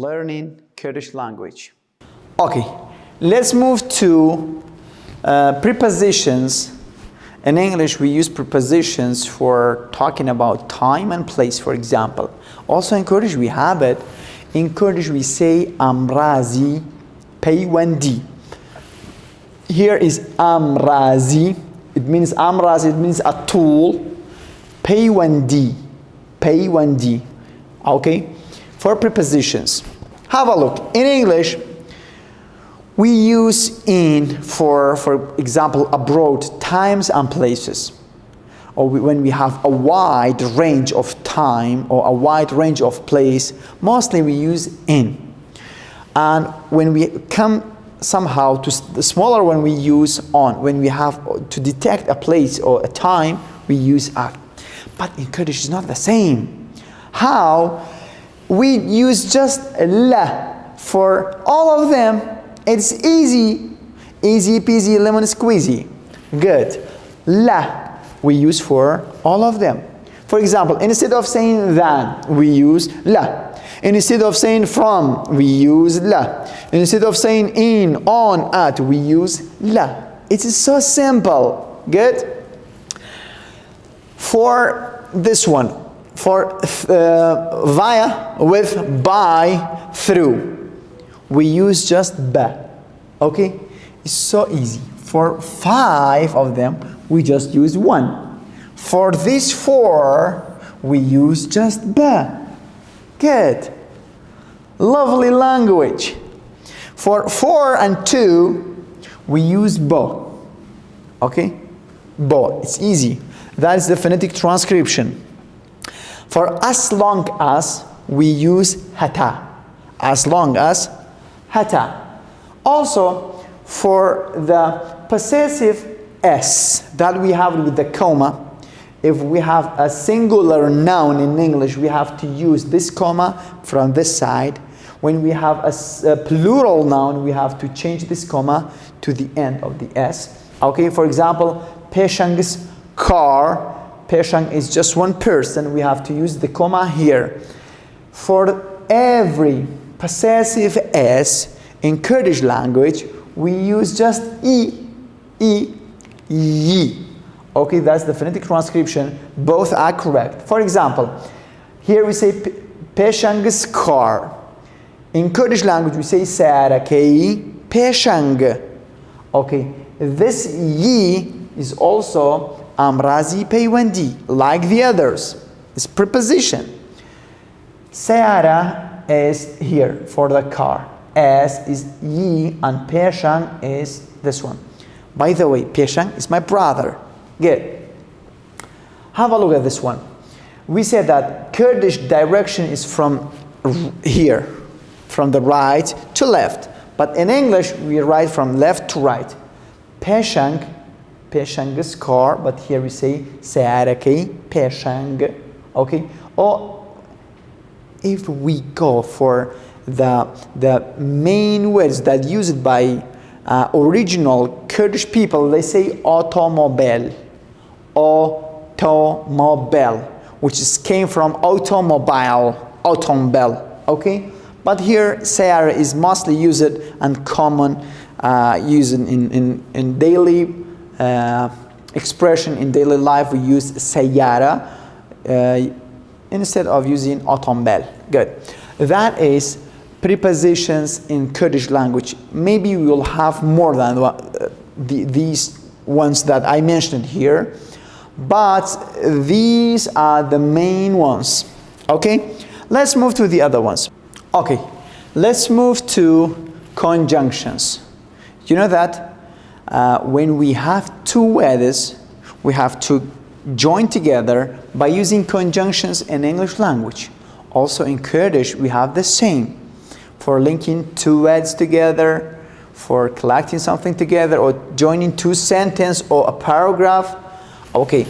learning Kurdish language. Okay, let's move to prepositions. In English, we use prepositions for talking about time and place, for example. Also in Kurdish, we have it. In Kurdish, we say amrazi peywandi. Here is amrazi. It means amrazi, it means a tool. Peywandi. Peywandi. Okay? For prepositions. Have a look. In English, we use in for example, abroad, times and places. Or when we have a wide range of time or a wide range of place, mostly we use in. And when we come somehow to the smaller one, we use on. When we have to detect a place or a time, we use at. But in Kurdish, it's not the same. How? We use just la for all of them. It's easy, easy peasy lemon squeezy. Good. La we use for all of them. For example, instead of saying than, we use la. Instead of saying from, we use la. Instead of saying in, on, at, we use la. It is so simple. Good. For this one, for via, with, by, through, we use just ba. Okay? It's so easy. For 5 of them, we just use 1. For these 4, we use just ba. Good. Lovely language. For 4 and 2, we use bo. Okay? Bo. It's easy. That is the phonetic transcription. For as long as, we use hata. As long as, hata. Also, for the possessive s that we have with the comma, if we have a singular noun in English, we have to use this comma from this side. When we have a plural noun, we have to change this comma to the end of the s. Okay, for example, Peshang's car. Peshang is just one person. We have to use the comma here. For every possessive s in Kurdish language, we use just e, yi. Okay, that's the phonetic transcription. Both are correct. For example, here we say Peshang's car. In Kurdish language, we say Sarakei Peshang. Okay, this yi is also amrazi peywandi, like the others. It's preposition. Seara is here for the car. S is yi and Peshang is this one. By the way, Peshang is my brother. Good. Have a look at this one. We said that Kurdish direction is from here, from the right to left. But in English, we write from left to right. Peshang, Peshang's car, but here we say Searaki Peshang. Okay? Or if we go for the main words that used by original Kurdish people, they say automobile, automobile, which came from automobile, okay? But here, Sayara is mostly used and common used in daily expression. In daily life, we use Sayara instead of using automobile. Good. That is prepositions in Kurdish language. Maybe we will have more than these ones that I mentioned here, but these are the main ones. Okay, let's move to the other ones. Okay, let's move to conjunctions. You know that when we have two words, we have to join together by using conjunctions in English language. Also in Kurdish, we have the same. For linking two words together, for collecting something together, or joining two sentences or a paragraph. Okay,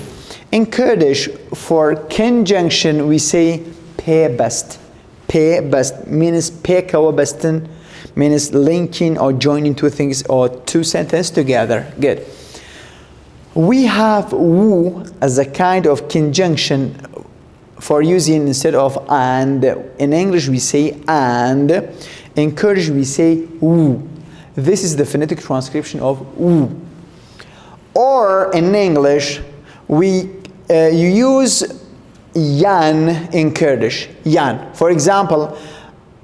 in Kurdish, for conjunction, we say pebest. Pebest means pekawabestin, means linking or joining two things or two sentences together. Good. We have wu as a kind of conjunction for using instead of and. In English we say and. In Kurdish we say u. This is the phonetic transcription of u. Or in English you use yan in Kurdish. Yan. For example,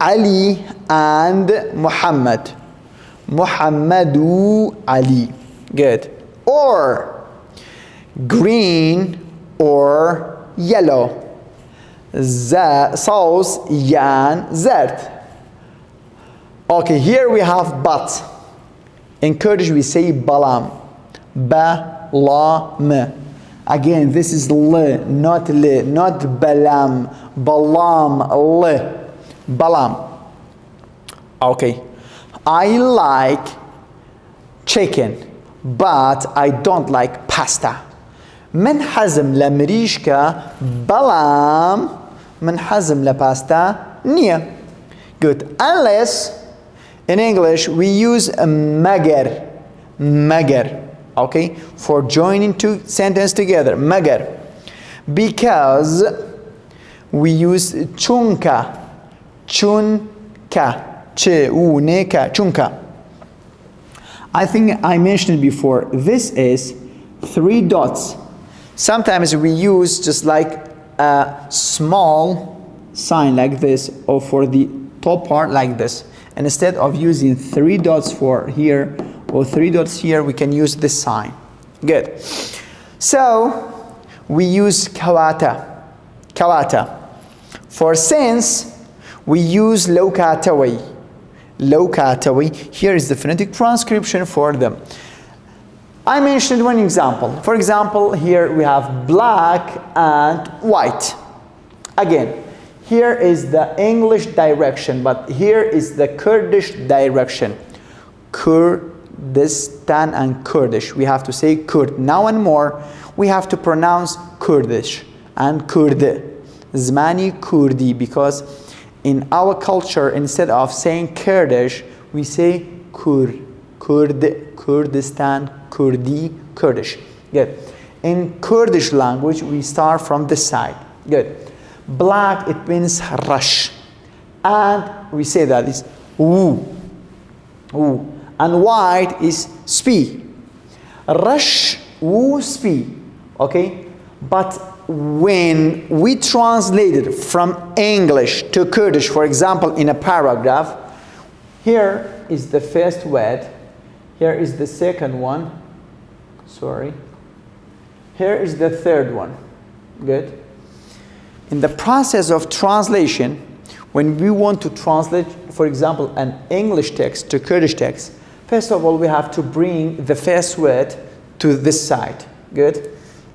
Ali and Muhammad. Muhammadu Ali. Good. Or green or yellow. Sauce yan zert. Okay, here we have but. In Kurdish we say balam. Ba-la-m. Again, this is l, not l, not balam. Balam, l. Balam. Okay. I like chicken, but I don't like pasta. من حزم لمريشكا بلام من حزم لباستا نية. Good. Unless in English we use magar. Magar. Okay, for joining two sentences together, magar, because we use chunka, chunka, chunka, chunka. I think I mentioned before, this is 3 dots. Sometimes we use just like a small sign like this, or for the top part like this. And instead of using 3 dots for here, or 3 dots here, we can use this sign. Good. So we use kawata. Kawata. For since, we use lokatawi. Lokatawi. Here is the phonetic transcription for them. I mentioned one example. For example, here we have black and white. Again, here is the English direction, but here is the Kurdish direction. Kurdistan and Kurdish. We have to say Kurd. Now and more, we have to pronounce Kurdish and Kurd. Zmani Kurdi, because in our culture, instead of saying Kurdish, we say Kurd. Kurdistan, Kurdi, Kurdish. Good. In Kurdish language, we start from this side. Good. Black, it means rush. And we say that it's woo. Woo. And white is spi. Rush, woo, spi. Okay? But when we translate it from English to Kurdish, for example, in a paragraph, here is the first word. Here is the second one. Sorry. Here is the third one. Good. In the process of translation, when we want to translate, for example, an English text to Kurdish text, first of all, we have to bring the first word to this side. Good.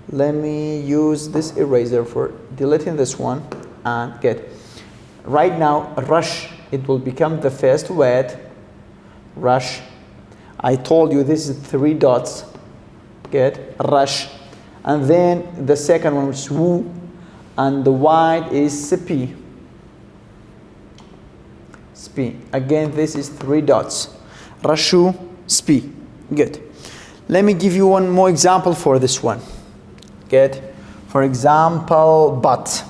Let me use this eraser for deleting this one. And good. Right now, rush, it will become the first word. Rush. I told you this is 3 dots. Good. Rush. And then the second one, which is woo. And the white is spi. Spi. Again, this is 3 dots. Rashu, spi. Good. Let me give you one more example for this one. Good. For example, but.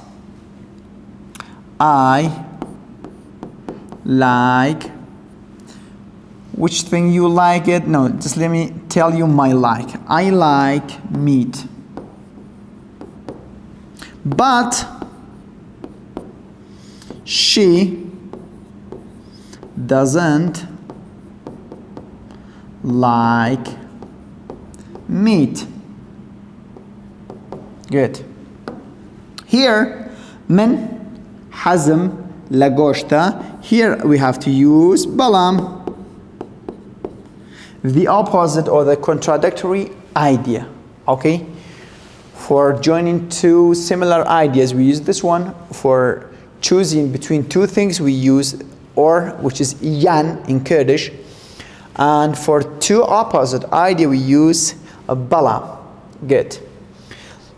I like. Which thing you like it? No, just let me tell you my like. I like meat. But she doesn't like meat. Good. Here, من حزم لگوشتا. Here we have to use balam. The opposite or the contradictory idea. Okay? For joining two similar ideas, we use this one. For choosing between two things, we use or, which is yan in Kurdish. And for two opposite idea, we use a bala. Good.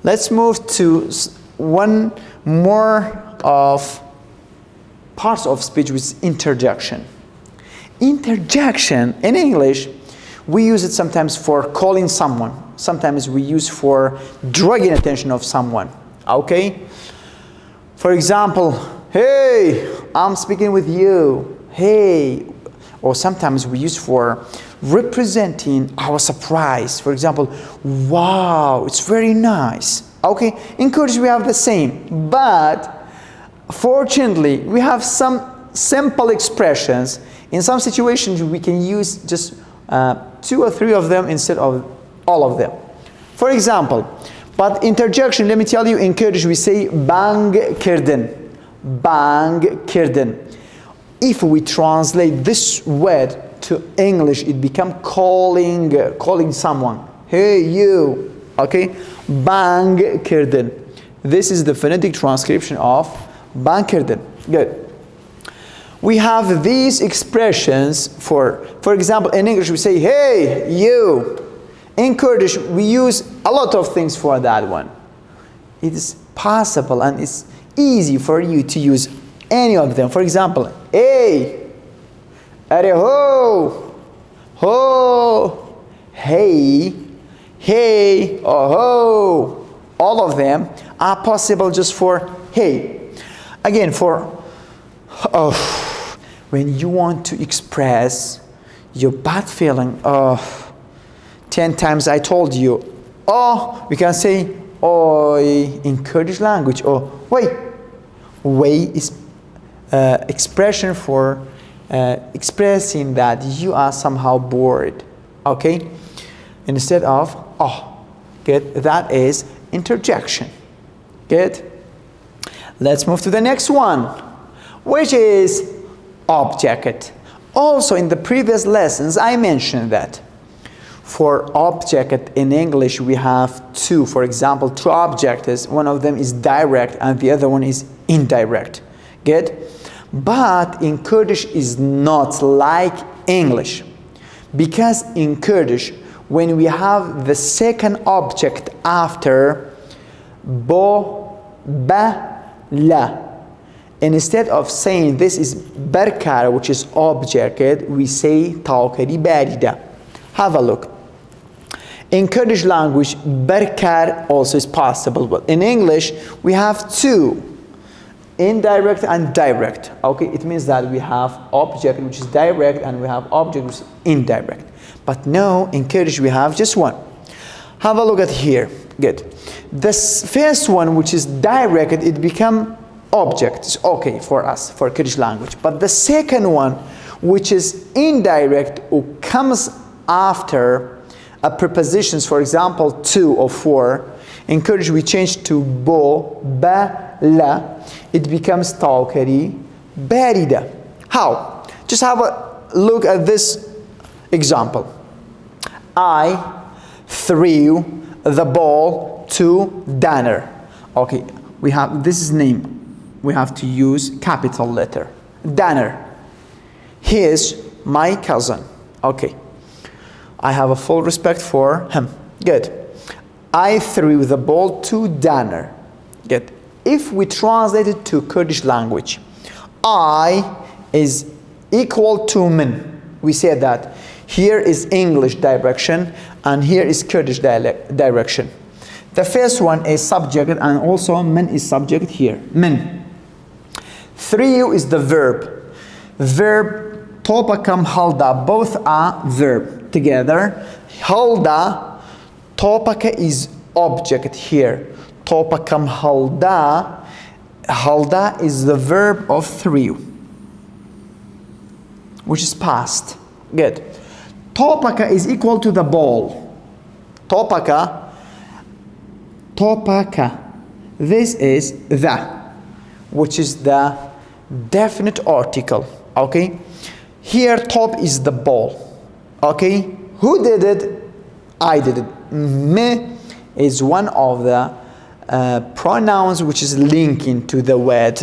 Let's move to one more of parts of speech, which is interjection. Interjection in English, we use it sometimes for calling someone. Sometimes we use for dragging attention of someone. Okay? For example, hey, I'm speaking with you. Hey. Or sometimes we use for representing our surprise. For example, wow, it's very nice. Okay, in Kurdish we have the same, but fortunately we have some simple expressions. In some situations we can use just 2 or 3 of them instead of all of them. For example, but interjection, let me tell you, in Kurdish we say bang kirdin. Bang kirdin. If we translate this word to English, it becomes calling someone. Hey, you. Okay? Bang kirdin. This is the phonetic transcription of bang kirdin. Good. We have these expressions for example, in English we say, hey, you. In Kurdish, we use a lot of things for that one. It is possible and it's easy for you to use any of them. For example, hey, ho, ho, hey, hey, oh, ho. All of them are possible just for hey. Again, for oh, when you want to express your bad feeling, 10 times I told you, oh, we can say oi in Kurdish language, or wait. Way is expression for expressing that you are somehow bored, okay? Instead of oh, good, that is interjection. Good. Let's move to the next one, which is object. Also in the previous lessons I mentioned that for object in English we have 2. For example, 2 objects. One of them is direct and the other one is indirect. Good? But in Kurdish is not like English, because in Kurdish when we have the second object after bo, ba, la, instead of saying this is berkar, which is object, we say tawkari barida. Have a look. In Kurdish language, berkar also is possible, but in English we have 2. Indirect and direct. Okay, it means that we have object which is direct and we have object which is indirect. But no, in Kurdish we have just one. Have a look at here. Good. This first one, which is direct, it become object. It's okay for us, for Kurdish language. But the second one, which is indirect, or comes after a prepositions, for example, 2 or 4. In Kurdish we change to bo, ba, la. It becomes tawkari barida. How? Just have a look at this example. I threw the ball to Danner. Okay, we have this is name. We have to use capital letter. Danner. He is my cousin. Okay. I have a full respect for him. Good. I threw the ball to Danner. Good. If we translate it to Kurdish language, I is equal to min. We say that. Here is English direction and here is Kurdish direction. The first one is subject and also min is subject here. Min. Threw is the verb. Verb topakam halda. Both are verb together. Halda, topaka is object here. Topakam halda. Halda is the verb of threw, which is past. Good. Topaka is equal to the ball. Topaka. Topaka. This is the, which is the definite article. Okay. Here top is the ball. Okay. Who did it? I did it. Me is one of the pronouns which is linking to the word.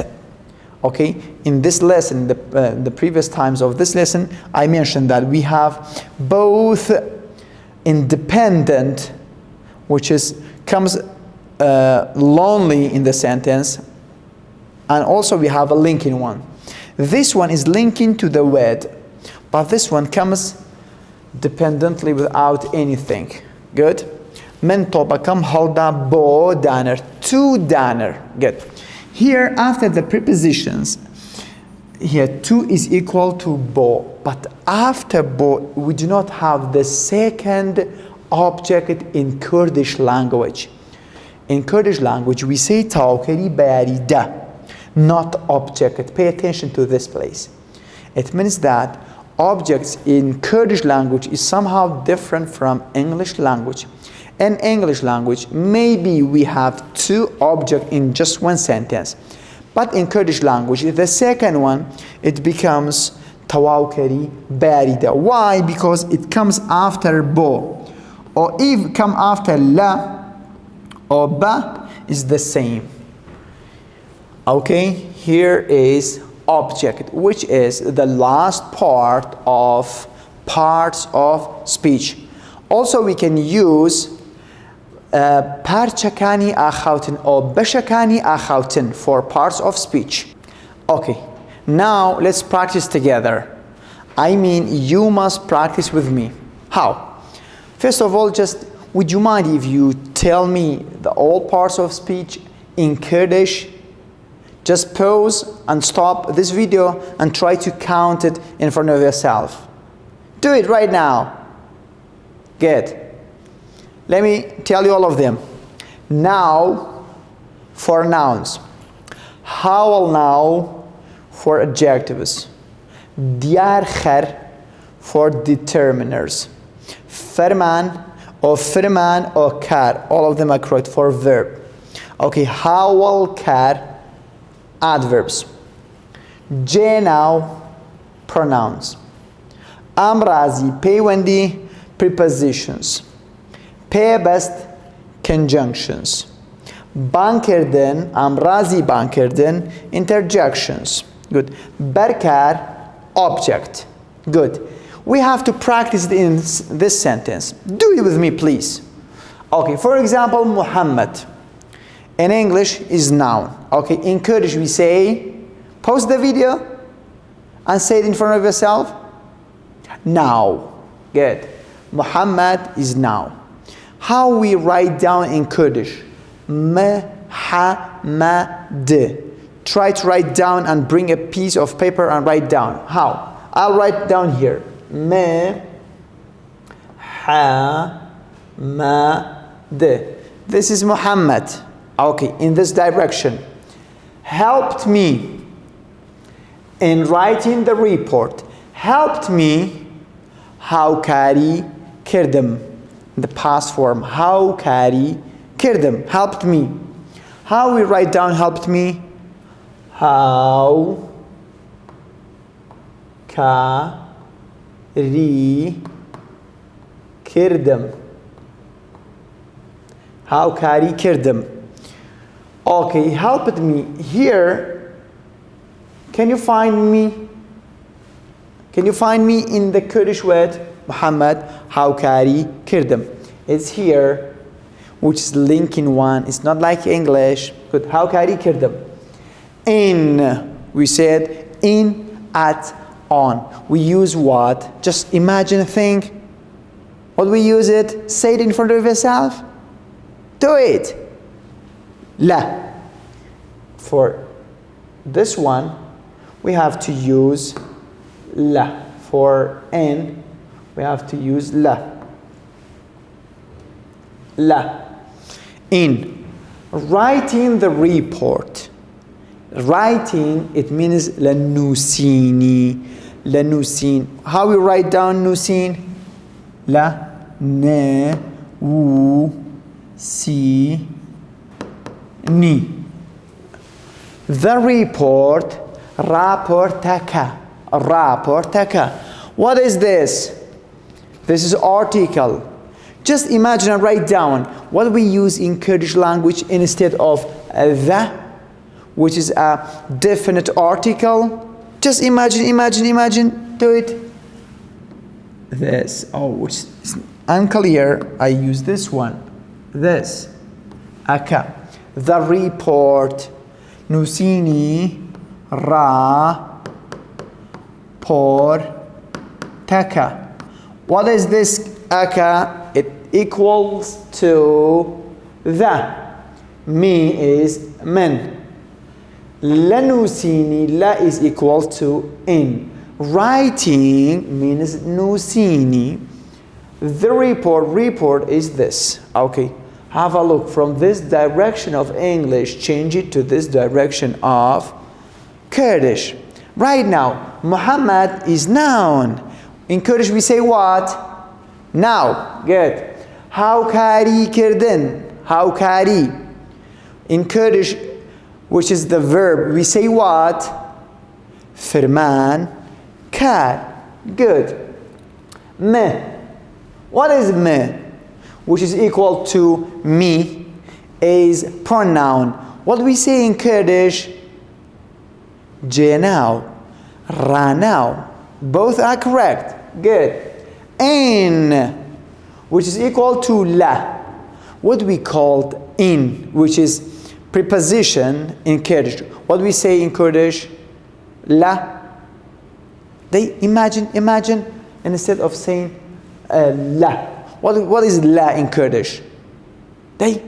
Okay, in this lesson, the previous times of this lesson, I mentioned that we have both independent, which is comes lonely in the sentence, and also we have a linking one. This one is linking to the word, but this one comes dependently without anything. Good. Men topakam halda bo danner, to danner. Good. Here, after the prepositions, here 2 is equal to bo, but after bo, we do not have the second object in Kurdish language. In Kurdish language, we say tawkeri barida, not object. Pay attention to this place. It means that objects in Kurdish language is somehow different from English language. In English language, maybe we have 2 objects in just one sentence. But in Kurdish language, the second one, it becomes tawakeri barida. Why? Because it comes after bo. Or if come after la or ba, is the same. Okay, here is object, which is the last part of parts of speech. Also, we can use parchakani akhautin or beshakani akhautin for parts of speech. Okay, now let's practice together. I mean, you must practice with me. How? First of all, just would you mind if you tell me the all parts of speech in Kurdish? Just pause and stop this video and try to count it in front of yourself. Do it right now. Good. Let me tell you all of them. Now for nouns. Howl now for adjectives. Diyar kher for determiners. Ferman or firman or kar. All of them are correct for verb. Okay, howl kar, adverbs. J now, pronouns. Amrazi, paywendi, prepositions. Paybest, conjunctions. Bankerden, amrazi bankerden, interjections. Good. Berkar, object. Good. We have to practice it in this sentence. Do it with me, please. Okay, for example, Muhammad. In English is noun. Okay, in Kurdish we say, pause the video and say it in front of yourself. Now. Good. Muhammad is noun. How we write down in Kurdish? Muhammad. Try to write down and bring a piece of paper and write down. How? I'll write down here. Muhammad. This is Muhammad. Okay, in this direction. Helped me in writing the report. Helped me. How kari kirdim. The past form. How kari kirdim. Helped me. How we write down helped me? How kari kirdim. How kari kirdim. Okay, helped me. Here, can you find me? Can you find me in the Kurdish word? Muhammad, how kari kirdim. It's here, which is linking one. It's not like English. Good. How kari kirdim. In, we said in, at, on. We use what? Just imagine a thing. What we use it? Say it in front of yourself. Do it. La. For this one, we have to use la. For in, we have to use la. La. In. Writing the report. Writing, it means lanusini. Lanusin. How we write down nusin? La, ne, u, si, ni. The report, raportaka. Raportaka. What is this? This is article. Just imagine and write down what we use in Kurdish language instead of the, which is a definite article. Just imagine. Do it. This. Oh, which is unclear. I use this one. This. Aka. The report. Nusini ra por taka. What is this aka? It equals to the. Me is men. لنوسيني. La is equal to in. Writing means nusini. The report is this. Okay, have a look from this direction of English, change it to this direction of Kurdish. Right now, Muhammad is noun. In Kurdish we say what? Now. Good. Hawkari kirdin. Hawkari. In Kurdish, which is the verb, we say what? Firman kar. Good. Me. What is me? Which is equal to me, is pronoun. What do we say in Kurdish? Jenau. Ranau. Both are correct. Good. In, which is equal to la. What do we call in, which is preposition in Kurdish? What do we say in Kurdish? La. They imagine, instead of saying la. What is la in Kurdish? They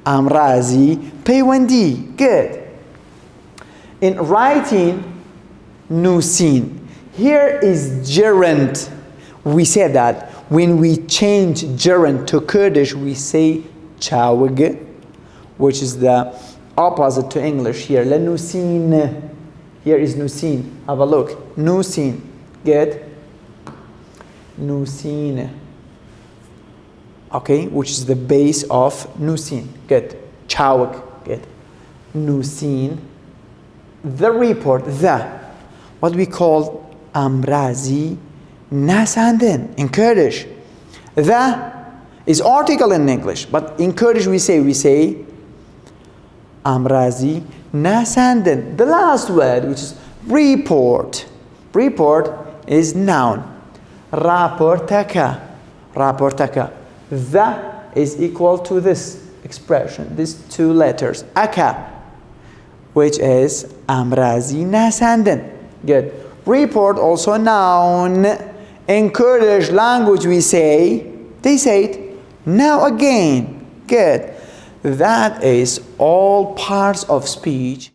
amrazi peywandi. Good. In writing, nusin. Here is gerund. We said that when we change gerund to Kurdish, we say chawg, which is the opposite to English here. Lenusin. Here is nusin. Have a look. Nusin. Good. Nusin. Okay, which is the base of nusin. Good. Chawg. Good. Nusin. The report. The. What we call amrazi nasanden in Kurdish. The is article in English, but in Kurdish we say amrazi nasanden. The last word, which is report. Report is noun. Raportaka. Raportaka. The is equal to this expression, these two letters. Aka, which is amrazi nasanden. Good. Report also noun. In Kurdish language they say it now again. Good. That is all parts of speech.